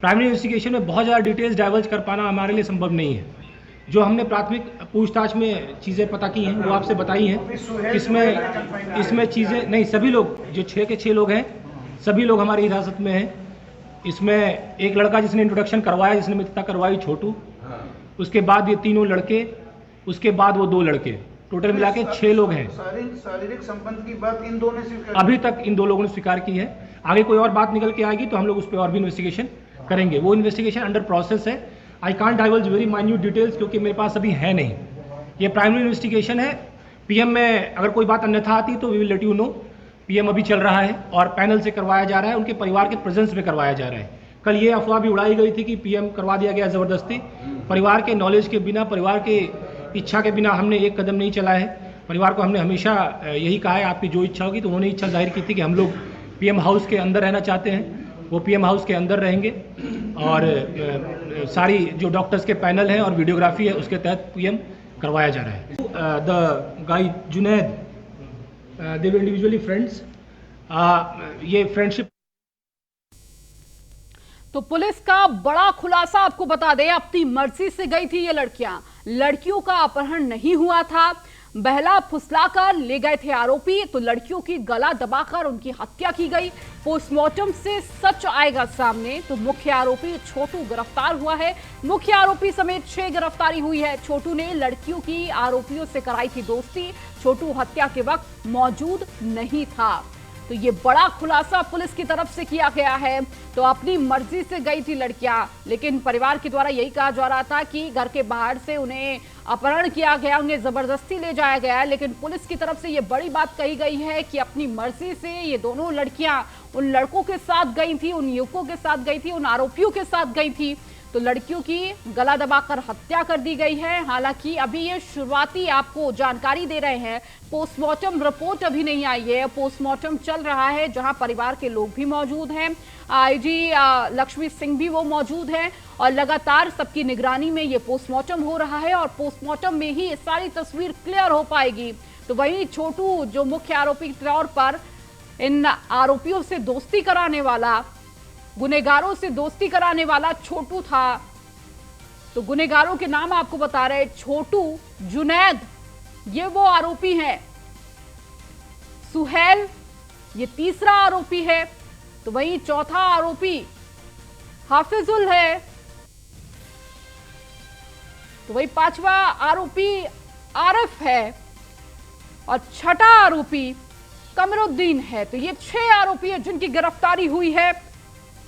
Primary investigation में बहुत ज़्यादा डिटेल्स डाइवर्ज कर पाना हमारे लिए संभव नहीं है। जो हमने प्राथमिक पूछताछ में चीज़ें पता की हैं वो आपसे बताई हैं। इसमें चीज़ें नहीं, सभी लोग जो 6 के 6 लोग हैं सभी लोग हमारी हिरासत में हैं। इसमें एक लड़का जिसने इंट्रोडक्शन करवाया, जिसने मित्रता करवाई, छोटू, उसके बाद ये तीनों लड़के, उसके बाद वो 2 लड़के, टोटल मिला के 6 लोग हैं। शारीरिक संबंध की बात इन दोनों ने स्वीकार अभी तक इन 2 लोगों ने स्वीकार की है। आगे कोई और बात निकल के आएगी तो हम लोग उस पर और भी इन्वेस्टिगेशन करेंगे। वो इन्वेस्टिगेशन अंडर प्रोसेस है। I can't diverge very minute details क्योंकि मेरे पास अभी है नहीं। ये प्राइमरी इन्वेस्टिगेशन है। पीएम में अगर कोई बात अन्यथा आती तो we will let you know. PM अभी चल रहा है और पैनल से करवाया जा रहा है, उनके परिवार के प्रेजेंस में करवाया जा रहा है। कल ये अफवाह भी उड़ाई गई थी कि पीएम करवा दिया गया ज़बरदस्ती। परिवार के नॉलेज के बिना, परिवार के इच्छा के बिना हमने एक कदम नहीं चला है। परिवार को हमने हमेशा यही कहा है आपकी जो इच्छा होगी, तो उन्होंने इच्छा जाहिर की थी कि हम लोग पीएम हाउस के अंदर रहना चाहते हैं। वो पीएम हाउस के अंदर रहेंगे और सारी जो डॉक्टर्स के पैनल हैं और वीडियोग्राफी है उसके तहत पीएम करवाया जा रहा है। The guy Junaid, they were individually friends. ये फ्रेंडशिप। तो पुलिस का बड़ा खुलासा आपको बता दें, अपनी मर्जी से गई थी ये लड़कियों का अपहरण नहीं हुआ था। बहला फुसलाकर ले गए थे आरोपी, तो लड़कियों की गला दबाकर उनकी हत्या की गई। पोस्टमार्टम से सच आएगा सामने तो मुख्य आरोपी छोटू गिरफ्तार हुआ है। मुख्य आरोपी समेत 6 गिरफ्तारी हुई है। छोटू ने लड़कियों की आरोपियों से कराई थी दोस्ती। छोटू हत्या के वक्त मौजूद नहीं था। तो ये बड़ा खुलासा पुलिस की तरफ से किया गया है। तो अपनी मर्जी से गई थी लड़कियां, लेकिन परिवार के द्वारा यही कहा जा रहा था कि घर के बाहर से उन्हें अपहरण किया गया, उन्हें जबरदस्ती ले जाया गया। लेकिन पुलिस की तरफ से ये बड़ी बात कही गई है कि अपनी मर्जी से ये दोनों लड़कियां उन लड़कों के साथ गई थी, उन युवकों के साथ गई थी, उन आरोपियों के साथ गई थी। तो लड़कियों की गला दबाकर हत्या कर दी गई है। हालांकि अभी ये शुरुआती आपको जानकारी दे रहे हैं, पोस्टमार्टम रिपोर्ट अभी नहीं आई है। पोस्टमार्टम चल रहा है जहां परिवार के लोग भी मौजूद हैं। आईजी लक्ष्मी सिंह भी वो मौजूद हैं और लगातार सबकी निगरानी में ये पोस्टमार्टम हो रहा है और पोस्टमार्टम में ही सारी तस्वीर क्लियर हो पाएगी। तो वहीं छोटू जो मुख्य आरोपी के तौर पर इन आरोपियों से दोस्ती कराने वाला, गुनेगारों से दोस्ती कराने वाला छोटू था। तो गुनेगारों के नाम आपको बता रहे, छोटू, जुनैद ये वो आरोपी हैं, सुहेल ये तीसरा आरोपी है, तो वहीं चौथा आरोपी हाफिजुल है, तो वही 5वां आरोपी आरिफ है और छठा आरोपी कमरुद्दीन है। तो ये 6 आरोपी है जिनकी गिरफ्तारी हुई है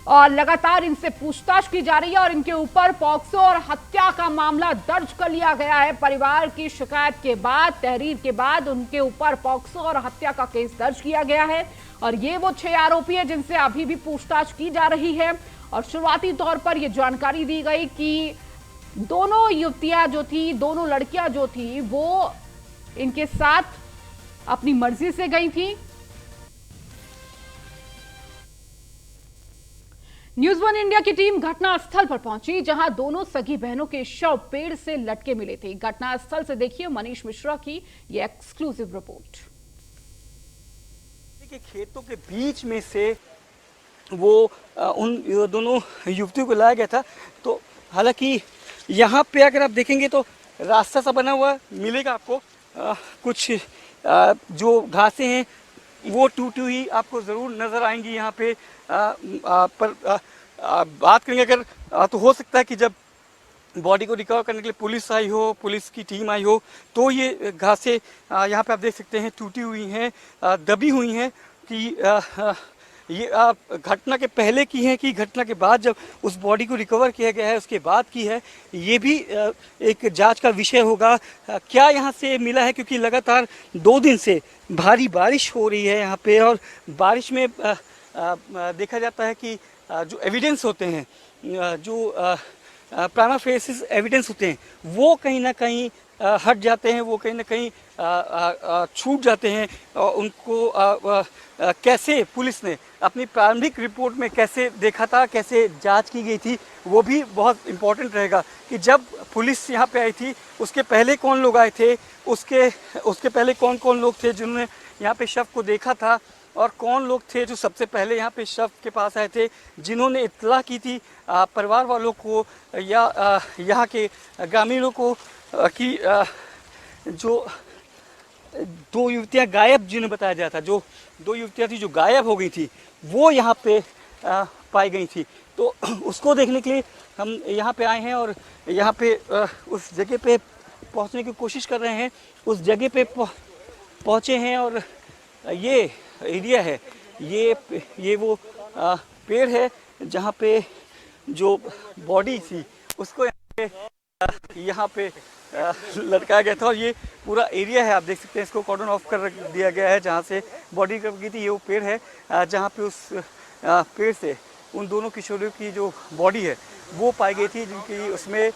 और लगातार इनसे पूछताछ की जा रही है और इनके ऊपर पॉक्सो और हत्या का मामला दर्ज कर लिया गया है। परिवार की शिकायत के बाद, तहरीर के बाद उनके ऊपर पॉक्सो और हत्या का केस दर्ज किया गया है और ये वो 6 आरोपी हैं जिनसे अभी भी पूछताछ की जा रही है। और शुरुआती तौर पर यह जानकारी दी गई कि दोनों युवतियां जो थी, दोनों लड़कियां जो थी, वो इनके साथ अपनी मर्जी से गई थी। न्यूज़ 1 इंडिया की टीम घटनास्थल पर पहुंची जहां दोनों सगी बहनों के शव पेड़ से लटके मिले थे। घटनास्थल से देखिए मनीष मिश्रा की ये एक्सक्लूसिव रिपोर्ट। के खेतों के बीच में से वो उन दोनों युवतियों को लाया गया था। तो हालांकि यहाँ पे अगर आप देखेंगे तो रास्ता सा बना हुआ मिलेगा आपको। कुछ जो घासें हैं वो टूटी हुई आपको ज़रूर नज़र आएंगी यहाँ पे। पर बात करेंगे अगर तो हो सकता है कि जब बॉडी को रिकवर करने के लिए पुलिस आई हो, पुलिस की टीम आई हो, तो ये घासें यहाँ पे आप देख सकते हैं टूटी हुई हैं, दबी हुई हैं। कि ये घटना के पहले की है कि घटना के बाद जब उस बॉडी को रिकवर किया गया है उसके बाद की है, ये भी एक जांच का विषय होगा। क्या यहाँ से मिला है, क्योंकि लगातार 2 दिन से भारी बारिश हो रही है यहाँ पे और बारिश में देखा जाता है कि जो एविडेंस होते हैं, जो प्राइमा फेसिस एविडेंस होते हैं, वो कहीं ना कहीं हट जाते हैं, वो कहीं ना कहीं छूट जाते हैं। उनको कैसे पुलिस ने अपनी प्रारंभिक रिपोर्ट में कैसे देखा था, कैसे जांच की गई थी, वो भी बहुत इम्पोर्टेंट रहेगा। कि जब पुलिस यहाँ पे आई थी उसके पहले कौन लोग आए थे, उसके पहले कौन कौन लोग थे जिन्होंने यहाँ पे शव को देखा था, और कौन लोग थे जो सबसे पहले यहाँ पे शव के पास आए थे, जिन्होंने इत्तला की थी परिवार वालों को या यहाँ के ग्रामीणों को कि जो 2 युवतियाँ गायब, जिन्हें बताया जाता था, जो 2 युवतियाँ थी जो गायब हो गई थी, वो यहाँ पे पाई गई थी। तो उसको देखने के लिए हम यहाँ पे आए हैं और यहाँ पे उस जगह पे पहुँचने की कोशिश कर रहे हैं। उस जगह पे पहुँचे हैं और ये एरिया है, ये वो पेड़ है जहाँ पे जो बॉडी थी उसको यहाँ पे लटकाया गया था। और ये पूरा एरिया है, आप देख सकते हैं, इसको कॉर्डन ऑफ कर दिया गया है जहाँ से बॉडी कब गई थी। ये वो पेड़ है जहाँ पे उस पेड़ से उन दोनों किशोरियों की जो बॉडी है वो पाई गई थी, जिनकी उसमें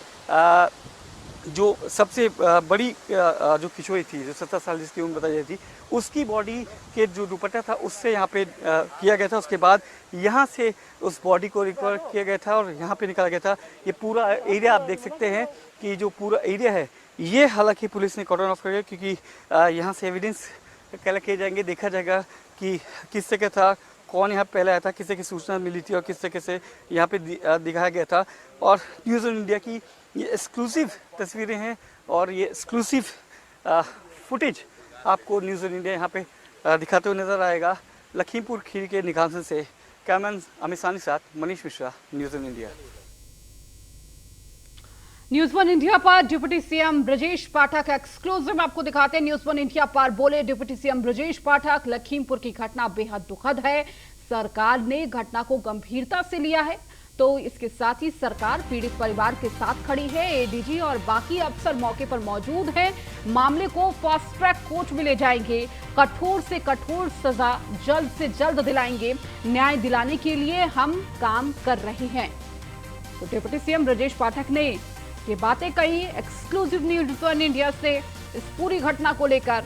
जो सबसे बड़ी जो किशोरी थी, जो 17 साल जिसकी उम्र बताई जाती थी, उसकी बॉडी के जो दुपट्टा था उससे यहाँ पे किया गया था। उसके बाद यहाँ से उस बॉडी को रिकवर किया गया था और यहाँ पे निकाला गया था। ये पूरा एरिया आप देख सकते हैं कि जो पूरा एरिया है ये हालांकि पुलिस ने कॉर्डन ऑफ कर दिया, क्योंकि यहाँ से एविडेंस कलेक्ट किए जाएंगे, देखा जाएगा कि किस जगह था, कौन यहाँ पहले आया था, किस की सूचना मिली थी और किस तरह से यहाँ पे दिखाया गया था। और न्यूज़ ऑन इंडिया की ये एक्सक्लूसिव तस्वीरें हैं और ये एक्सक्लूसिव फुटेज आपको न्यूज़ ऑन इंडिया यहाँ पे दिखाते हुए नज़र आएगा। लखीमपुर खीरी के निकासन से कैमरामैन अमित सानी के साथ Manish Mishra, news on India. News one India पर deputy CM Brajesh Pathak exclusive आपको दिखाते हैं। न्यूज़ वन इंडिया पर बोले डिप्टी सीएम ब्रजेश पाठक, लखीमपुर की घटना बेहद दुखद है, सरकार ने घटना को गंभीरता से लिया है, तो इसके साथ ही सरकार पीड़ित परिवार के साथ खड़ी है। एडीजी और बाकी अफसर मौके पर मौजूद हैं, मामले को फास्ट ट्रैक कोर्ट में ले जाएंगे, कठोर से कठोर सजा जल्द से जल्द दिलाएंगे, न्याय दिलाने के लिए हम काम कर रहे हैं। तो डिप्टी सीएम ब्रजेश पाठक ने ये बातें कही एक्सक्लूसिव न्यूज़ वन इंडिया से इस पूरी घटना को लेकर।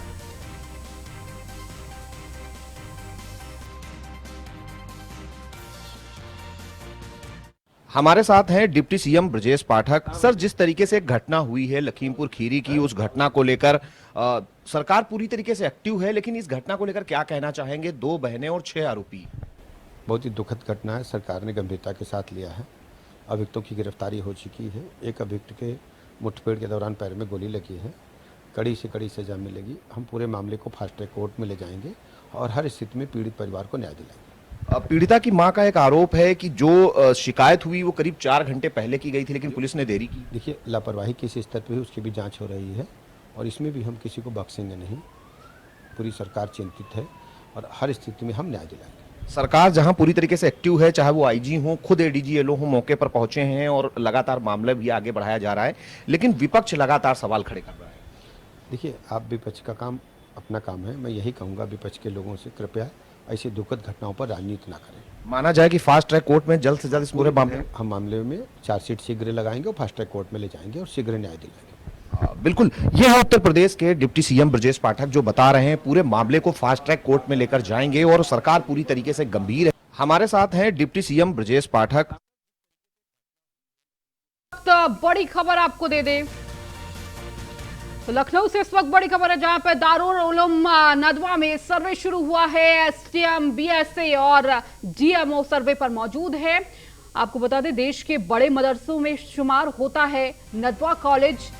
हमारे साथ हैं deputy CM Brajesh Pathak. Sir, जिस तरीके से घटना हुई है लखीमपुर खीरी की, उस घटना को लेकर सरकार पूरी तरीके से एक्टिव है, लेकिन इस घटना को लेकर क्या कहना चाहेंगे? 2 बहनें और 6 आरोपी। बहुत ही दुखद घटना है, सरकार ने गंभीरता के साथ लिया है। अभियुक्तों की गिरफ्तारी हो चुकी है। एक अभियुक्त के मुठभेड़ के दौरान पैर में गोली लगी है, कड़ी से कड़ी सजा मिलेगी। हम पूरे मामले को फास्ट ट्रैक कोर्ट में ले जाएंगे और हर स्थिति में पीड़ित परिवार को न्याय दिलाएंगे। पीड़िता की मां का एक आरोप है कि जो शिकायत हुई वो करीब 4 घंटे पहले की गई थी, लेकिन पुलिस ने देरी की। देखिए, लापरवाही किस स्तर पर हुई उसकी भी जांच हो रही है और इसमें भी हम किसी को बख्शेंगे नहीं। पूरी सरकार चिंतित है और हर स्थिति में हम न्याय दिलाएंगे। सरकार जहां पूरी तरीके से एक्टिव है, चाहे वो आईजी हो, खुद एडीजीएलओ हो, मौके पर पहुंचे हैं और लगातार मामला भी आगे बढ़ाया जा रहा है, लेकिन विपक्ष लगातार सवाल खड़े कर रहा है। देखिए, आप विपक्ष का काम अपना काम है। मैं यही कहूँगा विपक्ष के लोगों से, कृपया ऐसी दुखद घटनाओं पर राजनीति ना करें। माना जाए कि फास्ट ट्रैक कोर्ट में जल्द से जल्द इस पूरे मामले हम मामले में चार्जशीट शीघ्र लगाएंगे और फास्ट ट्रैक कोर्ट में ले जाएंगे और शीघ्र न्याय दिलाएंगे। बिल्कुल, ये है उत्तर प्रदेश के डिप्टी सीएम ब्रजेश पाठक जो बता रहे हैं पूरे मामले को फास्ट ट्रैक कोर्ट में लेकर जाएंगे और सरकार पूरी तरीके से गंभीर है। हमारे साथ हैं डिप्टी सीएम ब्रजेश पाठक। तो बड़ी खबर आपको दे दें तो लखनऊ से इस वक्त बड़ी खबर है, जहां पर दारुल उलूम नदवा में सर्वे शुरू हुआ है। एसडीएम, बीएसए और डीएमओ सर्वे पर मौजूद है। आपको बता दें देश के बड़े मदरसों में शुमार होता है नदवा कॉलेज।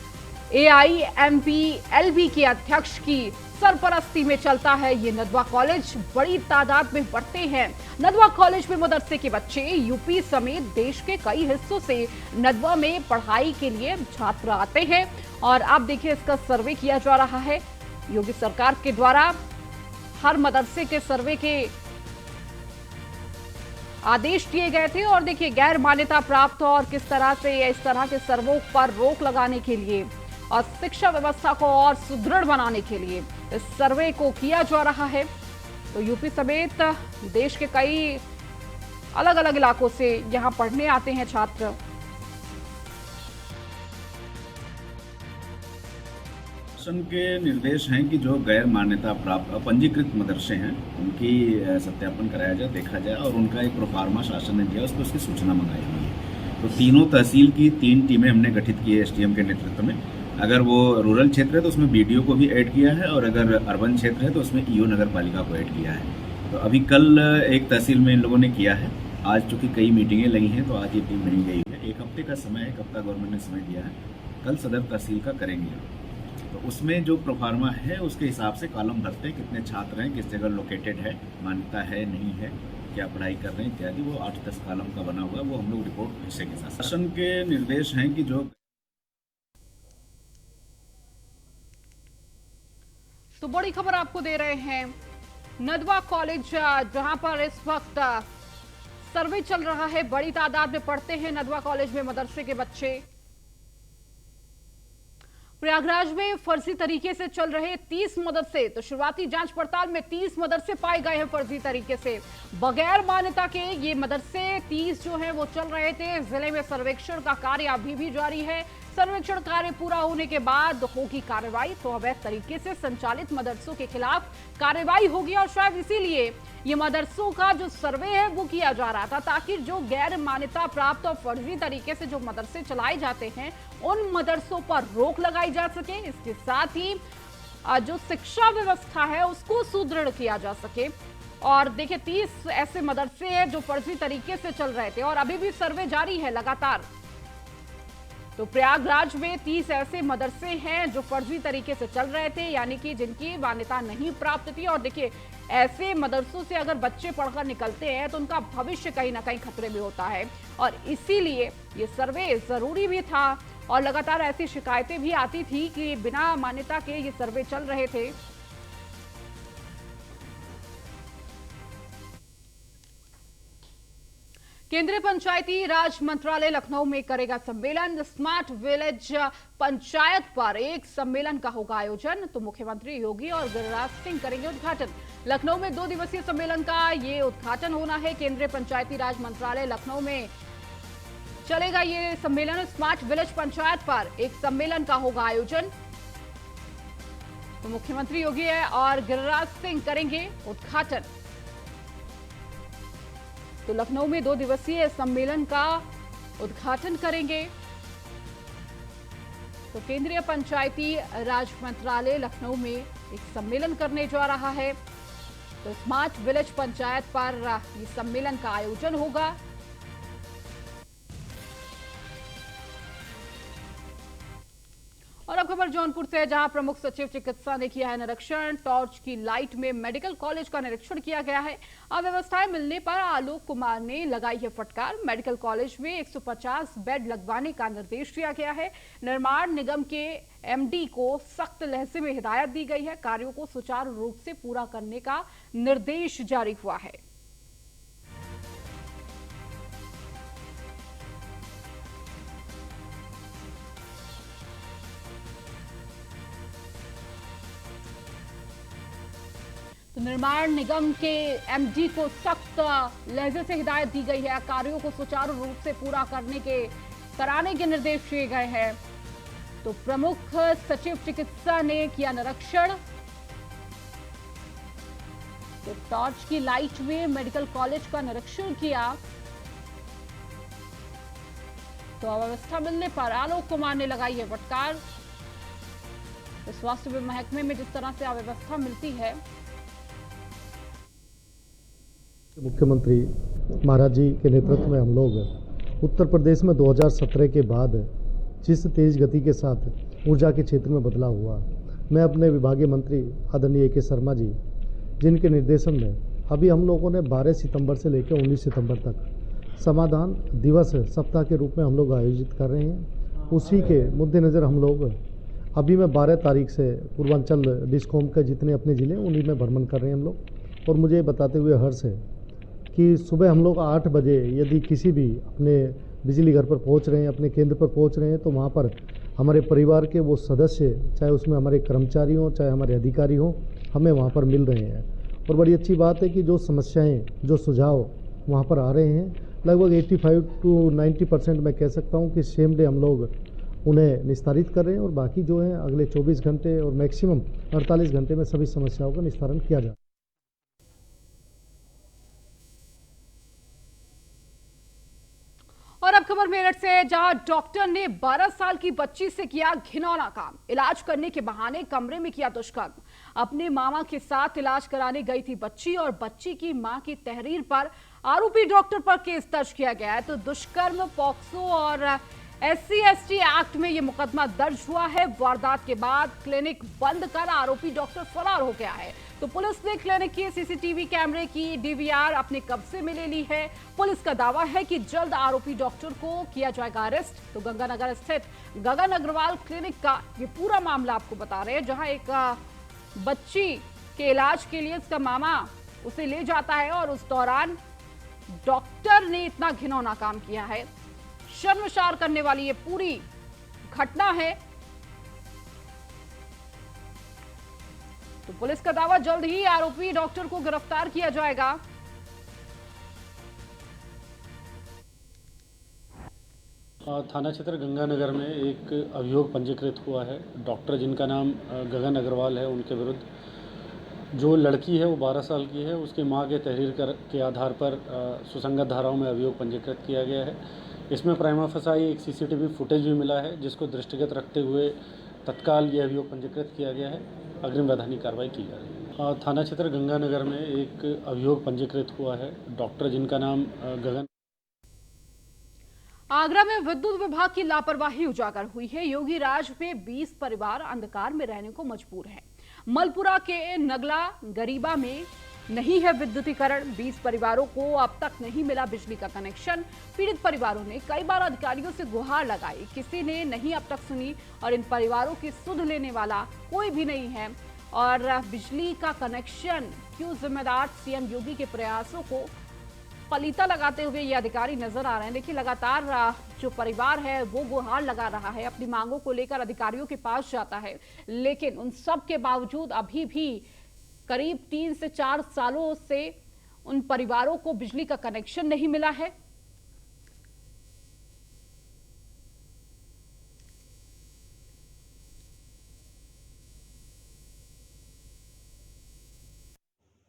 AIMPLB के अध्यक्ष की सरपरस्ती में चलता है ये नदवा कॉलेज। बड़ी तादाद में बढ़ते हैं नदवा कॉलेज में मदरसे के बच्चे। यूपी समेत देश के कई हिस्सों से नदवा में पढ़ाई के लिए छात्र आते हैं और आप देखिए इसका सर्वे किया जा रहा है। योगी सरकार के द्वारा हर मदरसे के सर्वे के आदेश दिए गए थे और देखिए गैर मान्यता प्राप्त और किस तरह से इस तरह के सर्वों पर रोक लगाने के लिए और शिक्षा व्यवस्था को और सुदृढ़ बनाने के लिए इस सर्वे को किया जा रहा है। तो यूपी समेत देश के कई अलग अलग इलाकों से यहां पढ़ने आते हैं छात्र। शासन के निर्देश हैं कि जो गैर मान्यता प्राप्त अपंजीकृत मदरसे हैं उनकी सत्यापन कराया जाए, देखा जाए और उनका एक प्रोफार्मा शासन ने दिया, उस पर उसकी सूचना मंगाई हुई है। तो तीनों तहसील की 3 टीमें हमने गठित की है एसडीएम के नेतृत्व में। अगर वो रूरल क्षेत्र है तो उसमें बीडीओ को भी ऐड किया है और अगर अर्बन क्षेत्र है तो उसमें ईओ नगर पालिका को ऐड किया है। तो अभी कल एक तहसील में इन लोगों ने किया है। आज चूँकि कई मीटिंगें लगी हैं तो आज ये टीम नहीं गई है। 1 हफ्ते का समय है, 1 हफ्ता गवर्नमेंट ने समय दिया है। कल सदर तहसील का करेंगे, तो उसमें जो प्रोफार्मा है उसके हिसाब से कॉलम भरते हैं, कितने छात्र हैं, किस जगह लोकेटेड है, मान्यता है नहीं है, क्या पढ़ाई कर रहे हैं इत्यादि। वो 8-10 कॉलम का बना हुआ है, वो हम लोग रिपोर्ट हिस्से के साथ। शासन के निर्देश हैं कि जो तो बड़ी खबर आपको दे रहे हैं, नदवा कॉलेज जहां पर इस वक्त सर्वे चल रहा है, बड़ी तादाद में पढ़ते हैं नदवा कॉलेज में मदरसे के बच्चे। प्रयागराज में फर्जी तरीके से चल रहे 30 मदरसे, तो शुरुआती जांच पड़ताल में 30 मदरसे पाए गए हैं फर्जी तरीके से, बगैर मान्यता के ये मदरसे 30 जो है वो चल रहे थे। जिले में सर्वेक्षण का कार्य अभी भी जारी है। सर्वेक्षण कार्य पूरा होने के बाद होगी कार्रवाई, तो अवैध तरीके से संचालित मदरसों के खिलाफ कार्रवाई होगी। और शायद इसीलिए ये मदरसों का जो सर्वे है वो किया जा रहा था, ताकि जो गैर मान्यता प्राप्त और फर्जी तरीके से जो मदरसे चलाए जाते हैं उन मदरसों पर रोक लगाई जा सके। इसके साथ ही जो शिक्षा व्यवस्था है उसको सुदृढ़ किया जा सके। और देखिए 30 ऐसे मदरसे हैं जो फर्जी तरीके से चल रहे थे और अभी भी सर्वे जारी है लगातार। तो प्रयागराज में 30 ऐसे मदरसे हैं जो फर्जी तरीके से चल रहे थे, यानी कि जिनकी मान्यता नहीं प्राप्त थी। और देखिए ऐसे मदरसों से अगर बच्चे पढ़कर निकलते हैं तो उनका भविष्य कहीं ना कहीं खतरे में होता है, और इसीलिए ये सर्वे जरूरी भी था। और लगातार ऐसी शिकायतें भी आती थी कि बिना मान्यता के ये सर्वे चल रहे थे। केंद्रीय पंचायती राज मंत्रालय लखनऊ में करेगा सम्मेलन। स्मार्ट विलेज पंचायत पर एक सम्मेलन का होगा आयोजन, तो मुख्यमंत्री योगी और गिरिराज सिंह करेंगे उद्घाटन। लखनऊ में 2 दिवसीय सम्मेलन का ये उद्घाटन होना है। केंद्रीय पंचायती राज मंत्रालय लखनऊ में चलेगा ये सम्मेलन। स्मार्ट विलेज पंचायत पर एक सम्मेलन का होगा आयोजन, तो मुख्यमंत्री योगी और गिरिराज सिंह करेंगे उद्घाटन। तो लखनऊ में 2 दिवसीय सम्मेलन का उद्घाटन करेंगे। तो केंद्रीय पंचायती राज मंत्रालय लखनऊ में एक सम्मेलन करने जा रहा है। तो स्मार्ट विलेज पंचायत पर ये सम्मेलन का आयोजन होगा। और अब खबर जौनपुर से, जहां प्रमुख सचिव चिकित्सा ने किया है निरीक्षण। टॉर्च की लाइट में मेडिकल कॉलेज का निरीक्षण किया गया है। अव्यवस्थाएं मिलने पर आलोक कुमार ने लगाई है फटकार। मेडिकल कॉलेज में 150 बेड लगवाने का निर्देश दिया गया है। निर्माण निगम के एमडी को सख्त लहजे में हिदायत दी गई है। कार्यों को सुचारू रूप से पूरा करने का निर्देश जारी हुआ है। निर्माण निगम के एमडी को सख्त लहजे से हिदायत दी गई है। कार्यों को सुचारू रूप से पूरा कराने के निर्देश दिए गए हैं। तो प्रमुख सचिव चिकित्सा ने किया निरीक्षण। तो टॉर्च की लाइट में मेडिकल कॉलेज का निरीक्षण किया। तो अव्यवस्था मिलने पर आलोक कुमार ने लगाई है फटकार। तो स्वास्थ्य महकमे में जिस तरह से अव्यवस्था मिलती है, मुख्यमंत्री महाराज जी के नेतृत्व में हम लोग उत्तर प्रदेश में 2017 के बाद जिस तेज गति के साथ ऊर्जा के क्षेत्र में बदलाव हुआ, मैं अपने विभागीय मंत्री आदरणीय ए के शर्मा जी जिनके निर्देशन में अभी हम लोगों ने 12 सितंबर से लेकर 19 सितंबर तक समाधान दिवस सप्ताह के रूप में हम लोग आयोजित कर रहे हैं। उसी के मद्देनज़र हम लोग अभी मैं 12 तारीख से पूर्वांचल डिस्कॉम के जितने अपने ज़िले उन्हीं में भ्रमण कर रहे हैं हम लोग। और मुझे बताते हुए हर्ष है कि सुबह हम लोग 8 बजे यदि किसी भी अपने बिजली घर पर पहुंच रहे हैं, अपने केंद्र पर पहुंच रहे हैं, तो वहां पर हमारे परिवार के वो सदस्य, चाहे उसमें हमारे कर्मचारी हों चाहे हमारे अधिकारी हों, हमें वहां पर मिल रहे हैं। और बड़ी अच्छी बात है कि जो समस्याएं, जो सुझाव वहां पर आ रहे हैं, लगभग 85 to 90% मैं कह सकता हूँ कि सेम डे हम लोग उन्हें निस्तारित कर रहे हैं। और बाकी जो है अगले 24 घंटे और मैक्सिमम 48 घंटे में सभी समस्याओं का निस्तारण किया जाए। और अब खबर मेरठ से, जहां डॉक्टर ने 12 साल की बच्ची से किया घिनौना काम। इलाज करने के बहाने कमरे में किया दुष्कर्म। अपने मामा के साथ इलाज कराने गई थी बच्ची और बच्ची की मां की तहरीर पर आरोपी डॉक्टर पर केस दर्ज किया गया है। तो दुष्कर्म, पॉक्सो और SC/ST एक्ट में यह मुकदमा दर्ज हुआ है। वारदात के बाद क्लिनिक बंद कर आरोपी डॉक्टर फरार हो गया है। तो पुलिस ने क्लिनिक की CCTV कैमरे की DVR अपने कब्जे में ले ली है। पुलिस का दावा है कि जल्द आरोपी डॉक्टर को किया जाएगा अरेस्ट। तो गंगानगर स्थित गगन अग्रवाल क्लिनिक का ये पूरा मामला आपको बता रहे हैं, जहां एक बच्ची के इलाज के लिए उसका मामा उसे ले जाता है और उस दौरान डॉक्टर ने इतना घिनौना काम किया है। शर्मसार करने वाली ये पूरी घटना है। तो पुलिस का दावा, जल्द ही आरोपी डॉक्टर को गिरफ्तार किया जाएगा। थाना क्षेत्र गंगानगर में एक अभियोग पंजीकृत हुआ है। डॉक्टर जिनका नाम गगन अग्रवाल है, उनके विरुद्ध जो लड़की है वो 12 साल की है, उसकी मां के तहरीर के आधार पर सुसंगत धाराओं में अभियोग पंजीकृत किया गया है। इसमें प्राइमा फसाई एक CCTV फुटेज भी मिला है, जिसको दृष्टिगत रखते हुए तत्काल यह अभियोग पंजीकृत किया गया है। अग्रिम वैधानिक कार्रवाई की जा रही है। थाना क्षेत्र गंगानगर में एक अभियोग पंजीकृत हुआ है। डॉक्टर जिनका नाम गगन। आगरा में विद्युत विभाग की लापरवाही उजागर हुई है। योगी राज में 20 परिवार अंधकार में रहने को मजबूर हैं। मलपुरा के नगला गरीबा में नहीं है विद्युतीकरण। 20 परिवारों को अब तक नहीं मिला बिजली का कनेक्शन। पीड़ित परिवारों ने कई बार अधिकारियों से गुहार लगाई, किसी ने नहीं अब तक सुनी और इन परिवारों की सुध लेने वाला कोई भी नहीं है। और बिजली का कनेक्शन क्यों जिम्मेदार CM योगी के प्रयासों को पलीता लगाते हुए ये अधिकारी नजर आ रहे हैं। देखिए, लगातार जो परिवार है वो गुहार लगा रहा है, अपनी मांगों को लेकर अधिकारियों के पास जाता है, लेकिन उन सब के बावजूद अभी भी करीब 3 से 4 सालों से उन परिवारों को बिजली का कनेक्शन नहीं मिला है।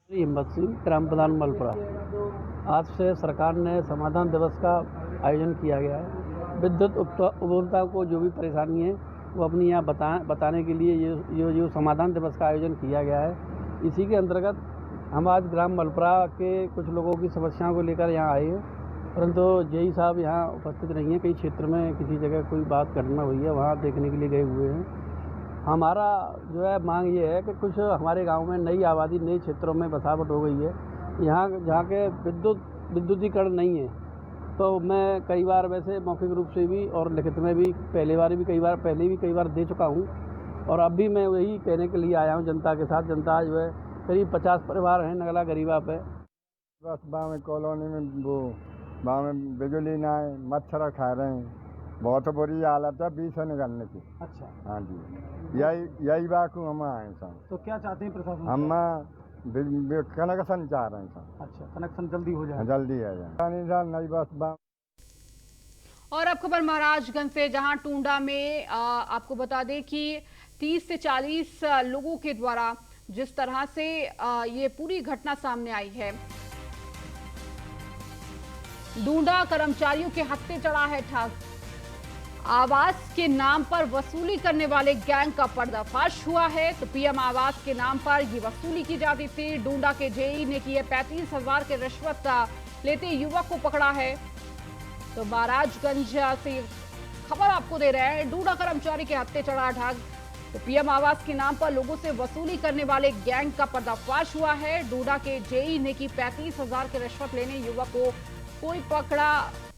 हिम्मत सिंह, ग्राम प्रधान मलपुरा। आज से सरकार ने समाधान दिवस का आयोजन किया गया है। विद्युत उपभोक्ताओं को जो भी परेशानी है वो अपनी यहाँ बताने के लिए ये समाधान दिवस का आयोजन किया गया है। इसी के अंतर्गत हम आज ग्राम मलपुरा के कुछ लोगों की समस्याओं को लेकर यहाँ आए हैं, परंतु जेई साहब यहाँ उपस्थित नहीं हैं। कई क्षेत्र में किसी जगह कोई बात घटना हुई है, वहाँ देखने के लिए गए हुए हैं। हमारा जो है मांग ये है कि कुछ हमारे गांव में नई आबादी नए क्षेत्रों में बसावट हो गई है, यहाँ जहाँ के विद्युतीकरण नहीं है। तो मैं कई बार वैसे मौखिक रूप से भी और लिखित में भी पहले भी कई बार दे चुका हूँ, और अब भी मैं वही कहने के लिए आया हूँ जनता के साथ। जनता जो है करीब 50 परिवार हैं नगला गरीबा पे। बस में कॉलोनी में वो में बिजली ना है, मच्छर खा रहे हैं, बहुत बुरी हालत है 20 से निकलने की। अच्छा, हाँ जी, यही बात हम आए सर। तो क्या चाहते हैं प्रशासन? हम कनेक्शन चाह रहे हैं सर। अच्छा, कनेक्शन जल्दी हो जाए। जल्दी आ जाए नई बस। और अब खबर महाराजगंज से, जहां टूंडा में आपको बता दें कि 30 से 40 लोगों के द्वारा जिस तरह से ये पूरी घटना सामने आई है। डूंडा कर्मचारियों के हत्थे चढ़ा है ठग। आवास के नाम पर वसूली करने वाले गैंग का पर्दाफाश हुआ है। तो PM आवास के नाम पर ये वसूली की जाती थी। डूंडा के जेई ने की 35,000 के रिश्वत लेते युवक को पकड़ा है। तो महाराजगंज से खबर आपको दे रहे हैं, डूंडा कर्मचारी के हत्थे चढ़ा ठग। तो PM आवास के नाम पर लोगों से वसूली करने वाले गैंग का पर्दाफाश हुआ है। डूंडा के जेई ने की 35,000 के रिश्वत लेने युवक को कोई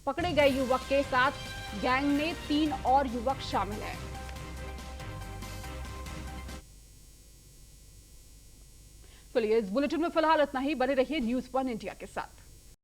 पकड़े गए युवक के साथ गैंग में 3 और युवक शामिल हैं। चलिए, इस बुलेटिन में फिलहाल इतना ही। बने रहिए न्यूज़ 1 इंडिया के साथ।